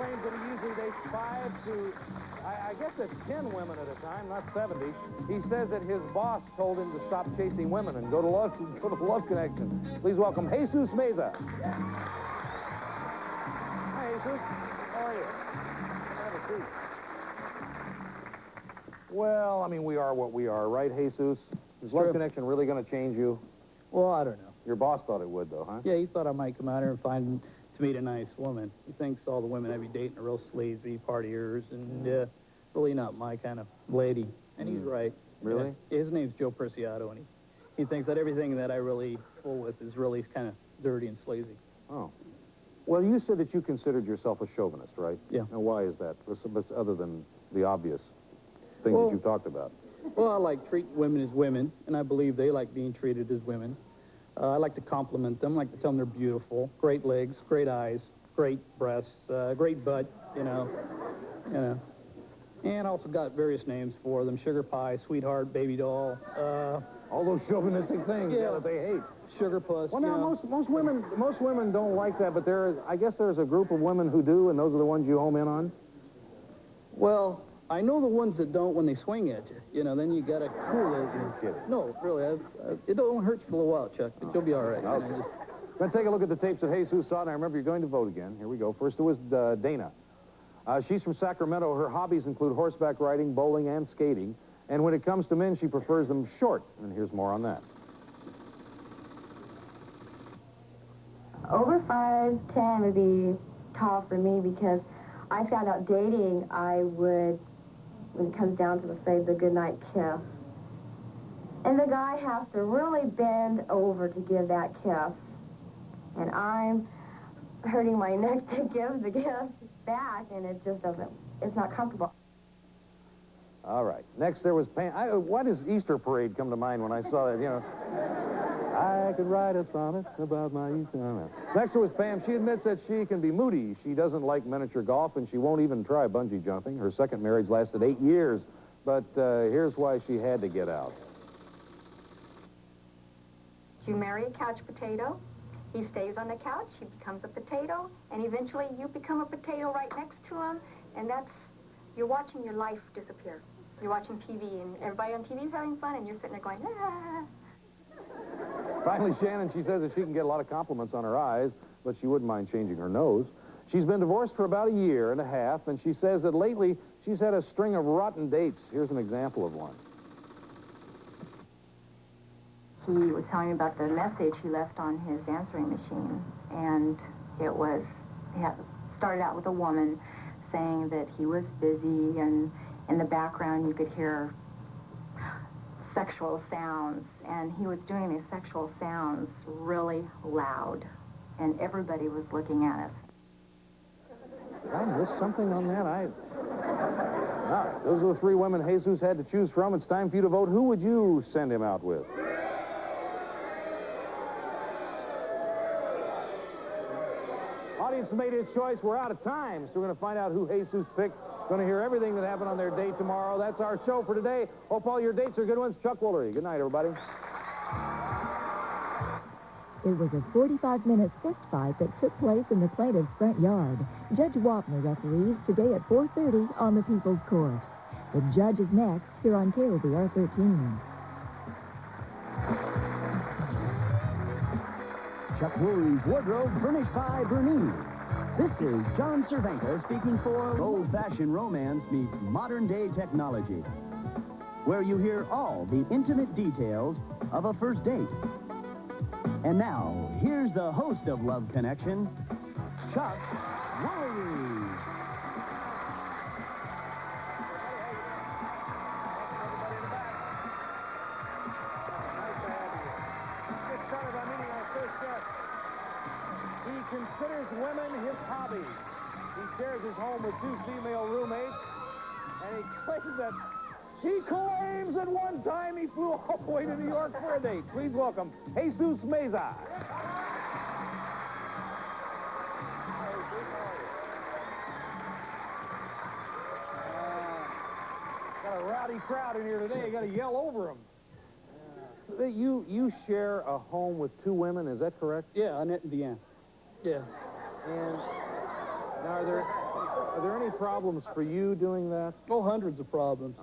claims that he usually dates 5 to, I guess it's 10 women at a time, not 70. He says that his boss told him to stop chasing women and go to Love Connection. Please welcome Jesus Meza. Hi, Jesus. How are you? Have a seat. Well, I mean, we are what we are, right, Jesus? Is Love Connection really going to change you? Well, I don't know. Your boss thought it would, though, huh? Yeah, he thought I might come out here and find to meet a nice woman. He thinks all the women I'd be dating are real sleazy partiers and really not my kind of lady. And he's right. Really? Yeah, his name's Joe Preciado, and he thinks that everything that I really fool with is really kind of dirty and sleazy. Oh. Well, you said that you considered yourself a chauvinist, right? Yeah. Now, why is that? Other than the obvious things that you've talked about. Well, I like treating women as women, and I believe they like being treated as women. I like to compliment them, like to tell them they're beautiful, great legs, great eyes, great breasts, great butt, you know. And also got various names for them: sugar pie, sweetheart, baby doll. All those chauvinistic things that they hate. Sugar puss. Well, now, most women don't like that, but I guess there's a group of women who do, and those are the ones you home in on? Well, I know the ones that don't when they swing at you. You know, then you got to cool it. You're kidding. No, really. It don't hurt you for a little while, Chuck. You'll be all right. Okay. You know, We're going to take a look at the tapes that Jesus saw, and I remember you're going to vote again. Here we go. First, it was Dana. She's from Sacramento. Her hobbies include horseback riding, bowling, and skating. And when it comes to men, she prefers them short. And here's more on that. Over 5'10" would be tall for me because I found out dating, I would, when it comes down to the goodnight kiss. And the guy has to really bend over to give that kiss. And I'm hurting my neck to give the kiss back, and it just doesn't, it's not comfortable. All right. Next, there was Pam. Why does Easter Parade come to mind when I saw that, you know? I could write a sonnet about my Easter. Next, there was Pam. She admits that she can be moody. She doesn't like miniature golf, and she won't even try bungee jumping. Her second marriage lasted 8 years, but here's why she had to get out. You marry a couch potato, he stays on the couch, he becomes a potato, and eventually you become a potato right next to him, and you're watching your life disappear. You're watching TV, and everybody on TV is having fun, and you're sitting there going, ah. Finally, Shannon, she says that she can get a lot of compliments on her eyes, but she wouldn't mind changing her nose. She's been divorced for about 1.5 years, and she says that lately she's had a string of rotten dates. Here's an example of one. He was telling me about the message he left on his answering machine, and it started out with a woman saying that he was busy, and in the background you could hear sexual sounds, and he was doing these sexual sounds really loud, and everybody was looking at us. Did I miss something on that? All right, those are the 3 women Jesus had to choose from. It's time for you to vote. Who would you send him out with? Audience made its choice. We're out of time, so we're going to find out who Jesus picked. Going to hear everything that happened on their date tomorrow. That's our show for today. Hope all your dates are good ones. Chuck Woolery. Good night, everybody. It was a 45-minute fist fight that took place in the plaintiff's front yard. Judge Wapner referees today at 4:30 on the People's Court. The Judge is next here on KLVR 13. Chuck Woolery's wardrobe furnished by Bernini. This is John Cervenka speaking for Old-Fashioned Romance meets modern-day technology, where you hear all the intimate details of a first date. And now, here's the host of Love Connection, Chuck Woolery. He considers women his hobby. He shares his home with 2 female roommates, and he claims that one time he flew all the way to New York for a date. Please welcome Jesus Meza. Got a rowdy crowd in here today. You got to yell over them. You share a home with 2 women, is that correct? Yeah, Annette and Deanne. Yeah. And now Are there any problems for you doing that? Oh, hundreds of problems.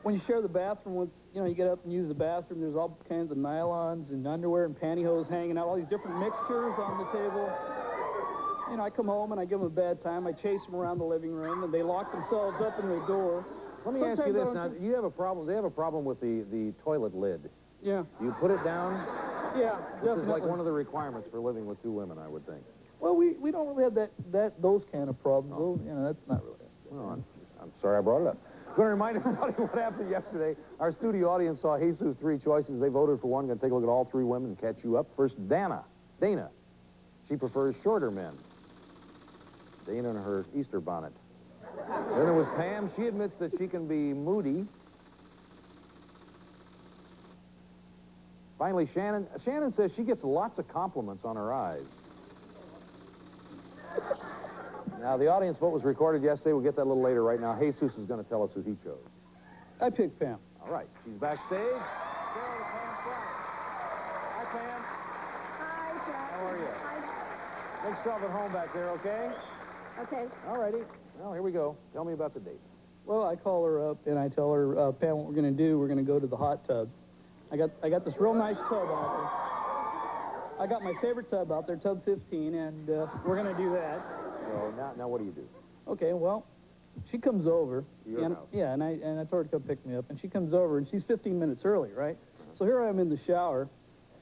When you share the bathroom with, you get up and use the bathroom, there's all kinds of nylons and underwear and pantyhose hanging out, all these different mixtures on the table. I come home and I give them a bad time. I chase them around the living room, and they lock themselves up in the door. Let me ask you this. Now, you have a problem. They have a problem with the toilet lid. Yeah. Do you put it down? Yeah, This definitely. is like one of the requirements for living with two women, I would think. Well, we don't really have those kind of problems. Oh. That's not really. Well, I'm sorry I brought it up. I'm going to remind everybody what happened yesterday. Our studio audience saw Jesus' three choices. They voted for one. Going to take a look at all three women and catch you up. First, Dana. She prefers shorter men. Dana in her Easter bonnet. Then there was Pam. She admits that she can be moody. Finally, Shannon. Shannon says she gets lots of compliments on her eyes. Now, the audience vote was recorded yesterday. We'll get that a little later. Right now, Jesus is going to tell us who he chose. I picked Pam. All right. She's backstage. Sarah, the Pam Front. Hi, Pam. Hi, Jack. How are you? Hi. Make yourself at home back there, okay? Okay. All righty. Well, here we go. Tell me about the date. Well, I call her up and I tell her, Pam, what we're going to do, we're going to go to the hot tubs. I got this real nice tub out there. I got my favorite tub out there, tub 15, and we're going to do that. So now what do you do? Okay, well, she comes over. Your And, house. yeah, and I told her to come pick me up, and she comes over, and she's 15 minutes early, right? So here I am in the shower.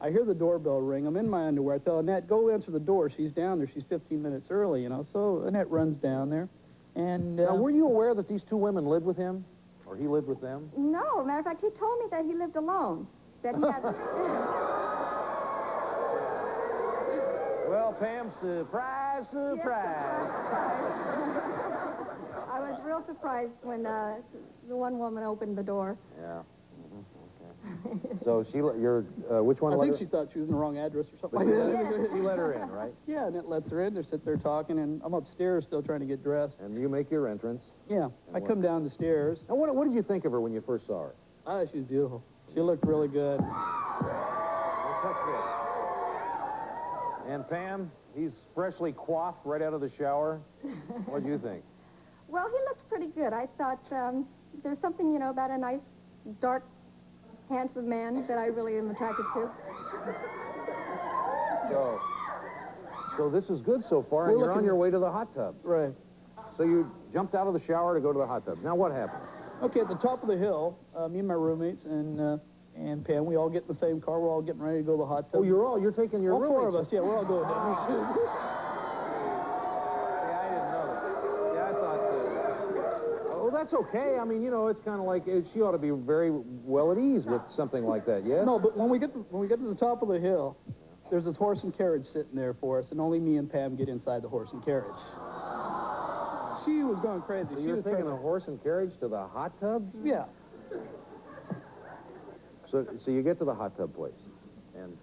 I hear the doorbell ring. I'm in my underwear. I tell Annette, go answer the door. She's down there. She's 15 minutes early, So Annette runs down there. And Now, were you aware that these two women lived with him? Or he lived with them? No, matter of fact, he told me that he lived alone. That he had... Well, Pam, surprise, surprise. I was real surprised when the one woman opened the door. Yeah. Okay. So which one I let think her? she thought she was in the wrong address or something But like that. you let her in, right? Yeah, Annette lets her in. They sit there talking, and I'm upstairs still trying to get dressed. And you make your entrance. Yeah, I come down the stairs. Now, what did you think of her when you first saw her? Ah, she's beautiful. She looked really good. And Pam, he's freshly coiffed right out of the shower. What do you think? Well, he looked pretty good. I thought there's something, about a nice, dark, handsome man that I really am attracted to. So this is good so far, and you're on your way to the hot tub. Right. So you jumped out of the shower to go to the hot tub. Now what happened? Okay, at the top of the hill, me and my roommates and Pam, we all get in the same car. We're all getting ready to go to the hot tub. Oh, you're taking your all roommates. four of us, yeah, we're all going down. Yeah, I didn't know that. Yeah, I thought, oh, that's okay. I mean, it's kind of like, she ought to be very well at ease with something like that, yes? No, but when we get to the top of the hill, there's this horse and carriage sitting there for us, and only me and Pam get inside the horse and carriage. She was going crazy. So She you're was taking crazy. a horse and carriage to the hot tub? Yeah. So you get to the hot tub place and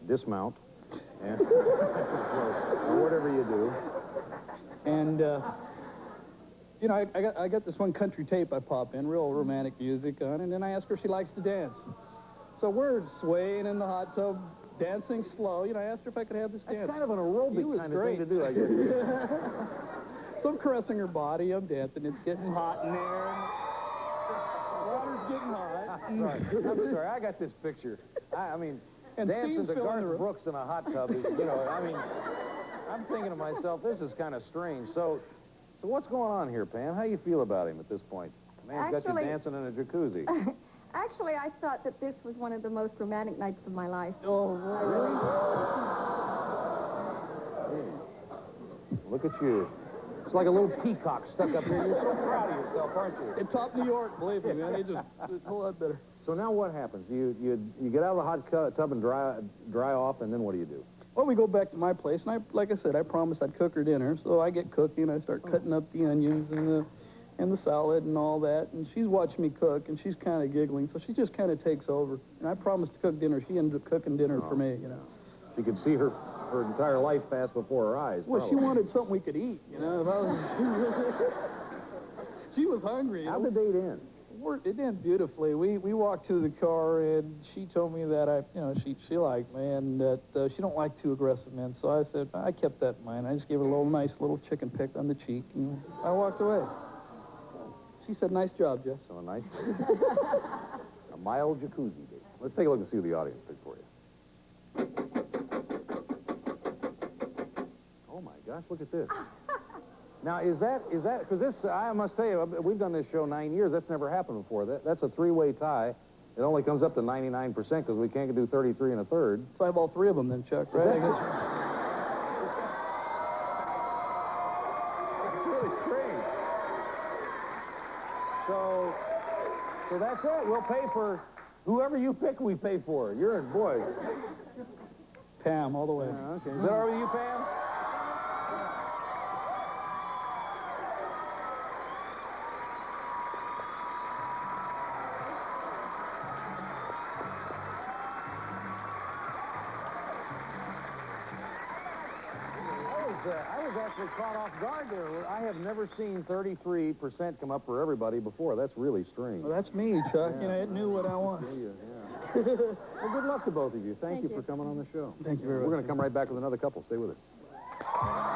dismount and or whatever you do. And, I got this one country tape I pop in, real romantic music on, and then I ask her if she likes to dance. So we're swaying in the hot tub, dancing slow. I asked her if I could have this dance. That's kind of an It aerobic was kind great. of thing to do, I guess. So I'm caressing her body, I'm dancing, it's getting hot in there. And the water's getting hot. I'm sorry, I got this picture. I mean, And dancing steam's to filling the Garth room. Brooks in a hot tub is, I'm thinking to myself, this is kind of strange. So what's going on here, Pam? How do you feel about him at this point? Man's got Actually- you dancing in a jacuzzi. Actually, I thought that this was one of the most romantic nights of my life. Oh, Look at you. It's like a little peacock stuck up here. You're so proud of yourself, aren't you? in top New York, believe me, man, it's a whole lot better. So now what happens? You get out of the hot tub and dry off, and then what do you do? Well, we go back to my place, and like I said, I promised I'd cook her dinner. So I get cooking, I start cutting up the onions and the salad and all that. And she's watching me cook, and she's kind of giggling, so she just kind of takes over. And I promised to cook dinner. She ended up cooking dinner for me, She could see her entire life pass before her eyes. Well, she probably. wanted something we could eat, If I was, she was hungry. How'd the date end? it did beautifully. We walked to the car, and she told me that she liked me, and that she don't like too aggressive men. So I said, I kept that in mind. I just gave her a nice little chicken peck on the cheek, and I walked away. She said, nice job, Jess. So nice. A mild jacuzzi date. Let's take a look and see what the audience picked for you. Oh my gosh, look at this. Now, is that, because this, I must tell you, we've done this show 9 years. That's never happened before. That's a three-way tie. It only comes up to 99% because we can't do 33 1/3. So I have all three of them then, Chuck, right? I guess. It's really strange. So that's it. We'll pay for whoever you pick. We pay for. You're a boy. Pam, all the way. Yeah, okay. Is that all right with you, Pam? I was actually caught off guard there. I have never seen 33% come up for everybody before. That's really strange. Well, that's me, Chuck. Yeah. It knew what I wanted. Yeah. Well, good luck to both of you. Thank you for coming on the show. Thank you very much. We're going to come right back with another couple. Stay with us.